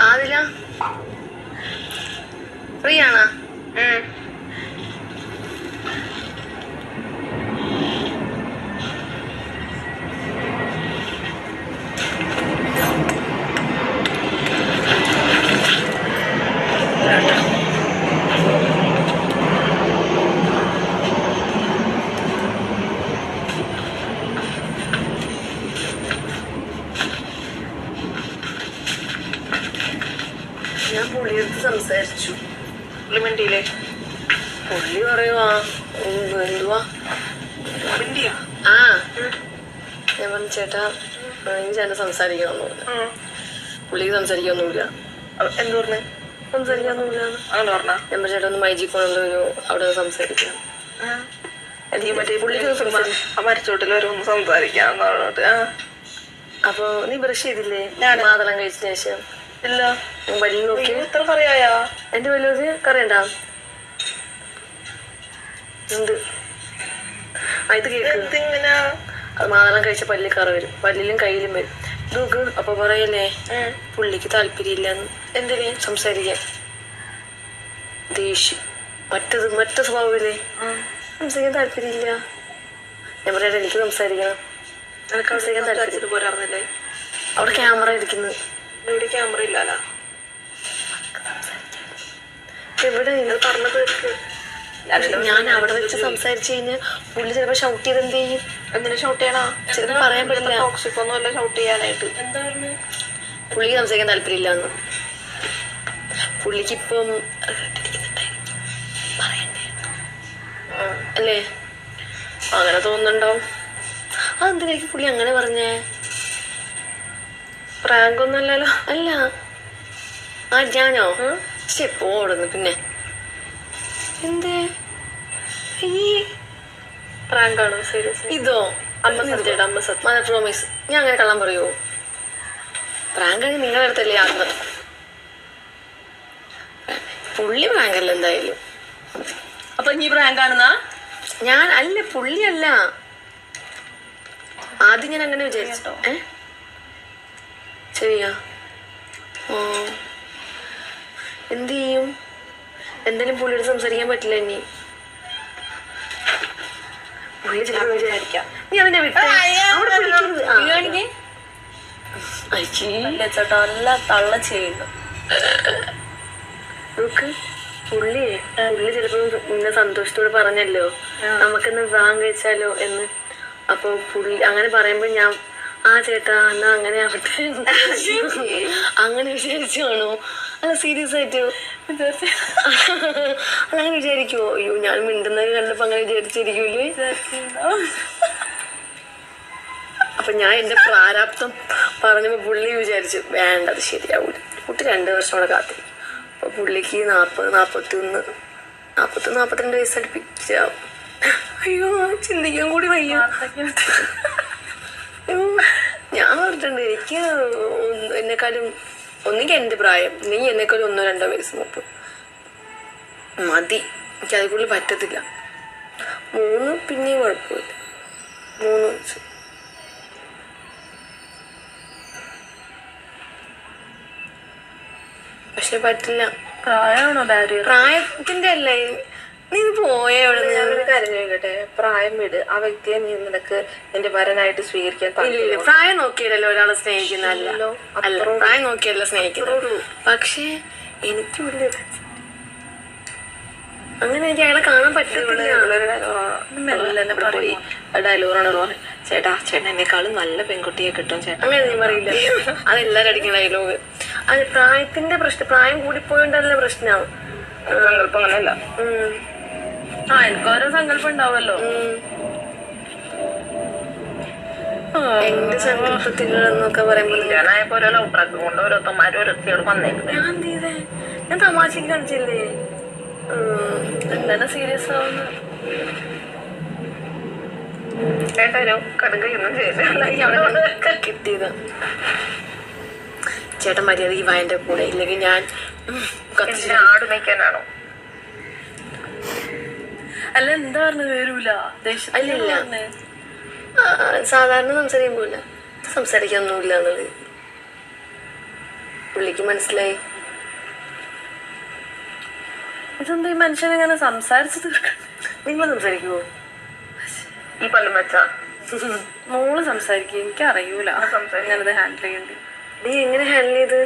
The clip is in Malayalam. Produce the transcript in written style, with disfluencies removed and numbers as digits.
ആദില ഫ്രീ ആണോ? ഞാൻ പുള്ളിയെടുത്ത് സംസാരിച്ചു. പുള്ളി മിണ്ടിയില്ലേ? പുള്ളി പറയുവാ എന്തുവാ മിണ്ടിയാ? ആ ഞാൻ പറഞ്ഞു ചേട്ടാ എനിക്ക് ചേട്ടൻ സംസാരിക്കണമെന്ന് പറഞ്ഞു. പുള്ളിക്ക് സംസാരിക്കൊന്നുമില്ല. എന്ത് പറഞ്ഞു? സംസാരിക്കാനൊന്നുമില്ല. അങ്ങനെ പറഞ്ഞ ഞാൻ പറഞ്ഞു ചേട്ടാ ഒന്ന് മൈജി കൊണ്ടൊരു അവിടെ സംസാരിക്കണം. എനിക്ക് മറ്റേ പുള്ളിക്ക് മരിച്ചോട്ടിൽ വരുമെന്ന് സംസാരിക്കാന്ന് പറഞ്ഞിട്ട്. അപ്പൊ നീ ബ്രഷ് ചെയ്തില്ലേ? ഞാൻ മാതളം കഴിച്ചതിന് ശേഷം ഇല്ല. പല്ലിൽ നോക്കി എത്ര പറയാ? എന്റെ പല്ല് കറിയണ്ടാ? ഉണ്ട്. ഇത് കേക്ക് അത് മാതളം കഴിച്ച പല്ലിൽ കറ വരും, പല്ലിലും കയ്യിലും വരും. നോക്ക്. അപ്പൊ പറയല്ലേ പുള്ളിക്ക് താല്പര്യമില്ലെന്ന്. എന്തിനു സംസാരിക്കാൻ? ദേഷ്യം. മറ്റേ സ്വഭാവമില്ലേ? സംസാരിക്കാൻ താല്പര്യമില്ല. ഞാൻ പറയട്ടെ എനിക്ക് സംസാരിക്കണം. എനിക്ക് സംസാരിക്കാൻ താല്പര്യം പോരാറില്ലേ? അവിടെ ക്യാമറ ഇരിക്കുന്നു. ഇവിടെ ക്യാമറ ഇല്ലല്ലോ. എവിടെ പറഞ്ഞത്? ഞാൻ അവിടെ വെച്ച് സംസാരിച്ചു കഴിഞ്ഞാൽ പുള്ളി ചിലപ്പോ ഷൗട്ട് ചെയ്ത് എന്ത് ചെയ്യും? എന്തിനു ഷൗട്ട് ചെയ്യണോ? ചിലപ്പോ പറയാൻ പറ്റില്ല. ടോക്സിക്കൊന്നുമല്ല ഷൗട്ട് ചെയ്യാനായിട്ട്. എന്താ പറഞ്ഞു? പുള്ളിക്ക് സംസാരിക്കാൻ താല്പര്യമില്ലാന്ന്. പുള്ളിക്ക് ഇപ്പം പറയണ്ടേ അല്ലേ? അങ്ങനെ തോന്നുന്നുണ്ടാവും. അതെന്തിനായിരിക്കും പുള്ളി അങ്ങനെ പറഞ്ഞേ? പ്രാങ്കൊന്നും അല്ലല്ലോ. അല്ല ഞാനോ പോടുന്നു. പിന്നെ എന്തേ ഈ പ്രാങ്കാണോ? സീരിയസ്? ഇതോ? അമ്മ സത്യം. അമ്മ സത്യം. Mother promise. ഞാൻ അങ്ങനെ കള്ളം പറയുമോ? പ്രാങ്കാണെങ്കിൽ നിങ്ങളുടെ അടുത്തല്ലേ ആത്മ. പുള്ളി പ്രാങ്കല്ല എന്തായാലും. അപ്പൊ നീ പ്രാങ്കാണെന്നാ? ഞാൻ അല്ല, പുള്ളിയല്ല. ആദ്യം ഞാൻ അങ്ങനെ വിചാരിച്ചോ. ശരിയാ. എന്ത് ചെയ്യും? എന്തായാലും പുള്ളിയോട് സംസാരിക്കാൻ പറ്റില്ല. ഇനി പുള്ളി ചിലപ്പോൾ വിചാരിക്കാം നീ അവനെ വിട്ടേ. നല്ല തള്ള ചെയ്യുന്നു. നോക്ക് പുള്ളി ചിലപ്പോ ഇന്ന സന്തോഷത്തോട് പറഞ്ഞല്ലോ നമുക്കിന്ന് വിവാഹം കഴിച്ചാലോ എന്ന്. അപ്പൊ പുള്ളി അങ്ങനെ പറയുമ്പോ ഞാൻ ചേട്ടാ എന്നാ അങ്ങനെ ആവട്ടെ അങ്ങനെ വിചാരിച്ചാണോ? അല്ല സീരിയസ് ആയിട്ട് അതങ്ങനെ വിചാരിക്കുവോ? അയ്യോ ഞാൻ മിണ്ടുന്നത് കണ്ടപ്പോ അങ്ങനെ വിചാരിച്ചിരിക്കൂലേ? അപ്പൊ ഞാൻ എന്റെ പ്രാരാബ്ദം പറഞ്ഞപ്പോ പുള്ളി വിചാരിച്ചു വേണ്ട അത് ശരിയാവൂല, കുട്ടി 2 വർഷം കൂടെ കാത്തിരിക്കും. അപ്പൊ പുള്ളിക്ക് 42 വയസ്സ് അടുപ്പിച്ചാവും. അയ്യോ ചിന്തിക്കാൻ കൂടി വയ്യ. ഞാൻ പറഞ്ഞിട്ടുണ്ട് എനിക്ക് എന്നെക്കാളും ഒന്നെങ്കിൽ എന്റെ പ്രായം, നീ എന്നെക്കാളും 1-2 വയസ്സ് മൂപ്പ് മതി. എനിക്ക് അതിൽ കൂടുതൽ പറ്റത്തില്ല. 3 പിന്നെയും കുഴപ്പമില്ല. 3 വയസ്സ് പക്ഷെ പറ്റില്ല. പ്രായമാണോ ബാരിയർ? പ്രായത്തിന്റെ അല്ലേ. നീ പോയേ അവിടെ. ഞാനൊരു കാര്യം ചോദിക്കട്ടെ? പ്രായം വിട്. ആ വ്യക്തിയെ നീ നിനക്ക് നിന്റെ വരനായിട്ട് സ്വീകരിക്കാൻ ഇല്ല. പ്രായം നോക്കിയല്ലോ ഒരാളെ സ്നേഹിക്കുന്നല്ലോ. അല്ല പ്രായം നോക്കിയല്ലോ സ്നേഹിക്കുന്നത്. പക്ഷേ എനിക്ക് വലിയ അങ്ങനെ എനിക്ക് അയാളെ കാണാൻ പറ്റില്ല. ഡയലോഗാണ് ചേട്ടാ ചേട്ടൻ എന്നെക്കാളും നല്ല പെൺകുട്ടിയെ കിട്ടും ചേട്ടാ. അങ്ങനെ നീ പറയില്ല. അതെല്ലാരും അടിക്കുന്ന ഡയലോഗ്. അത് പ്രായത്തിന്റെ പ്രശ്നം. പ്രായം കൂടിപ്പോയോണ്ടല്ലേ പ്രശ്നമാവും. സങ്കല്പം അങ്ങനെയല്ല. എനിക്ക് ഓരോ സങ്കല്പം ഉണ്ടാവുമല്ലോ. എന്റെ സങ്കല്പത്തിലെന്നൊക്കെ പറയുമ്പോ ഞാനായപ്പോ ഓരോ ലൗട്രാക്ക് കൊണ്ട് ഓരോരുത്തന്മാരും ഓരോരുത്തിയോട് വന്നേക്കും. ഞാൻ തമാശക്ക് കാണിച്ചില്ലേ? എന്താണ് സീരിയസ് ആവുന്ന? ചേട്ടാനോ കടുകയൊന്നും ചെയ്ത കിട്ടിയതാ. ചേട്ടൻ മര്യാദക്ക് വായന്റെ കൂടെ ഇല്ലെങ്കിൽ ഞാൻ ആട് മേയ്ക്കാനാണോ? അല്ല എന്താ പറഞ്ഞത്? വരൂല അല്ല സാധാരണ സംസാരിക്കാൻ പോല സംസാരിക്കാനൊന്നുമില്ല എന്നുള്ളത്. പുള്ളിക്ക് മനസ്സിലായി. ഇതെന്താ ഈ മനുഷ്യനെങ്ങനെ സംസാരിച്ചു തീർക്കണം? നിങ്ങൾ സംസാരിക്കുവോ? ഈ പല്ലും വെച്ചാ മോള് സംസാരിക്കും, എനിക്ക് അറിയൂല ഞാനത് ഹാൻഡിൽ ചെയ്യണ്ടി. നീ എങ്ങനെ ഹാൻഡിൽ ചെയ്ത്?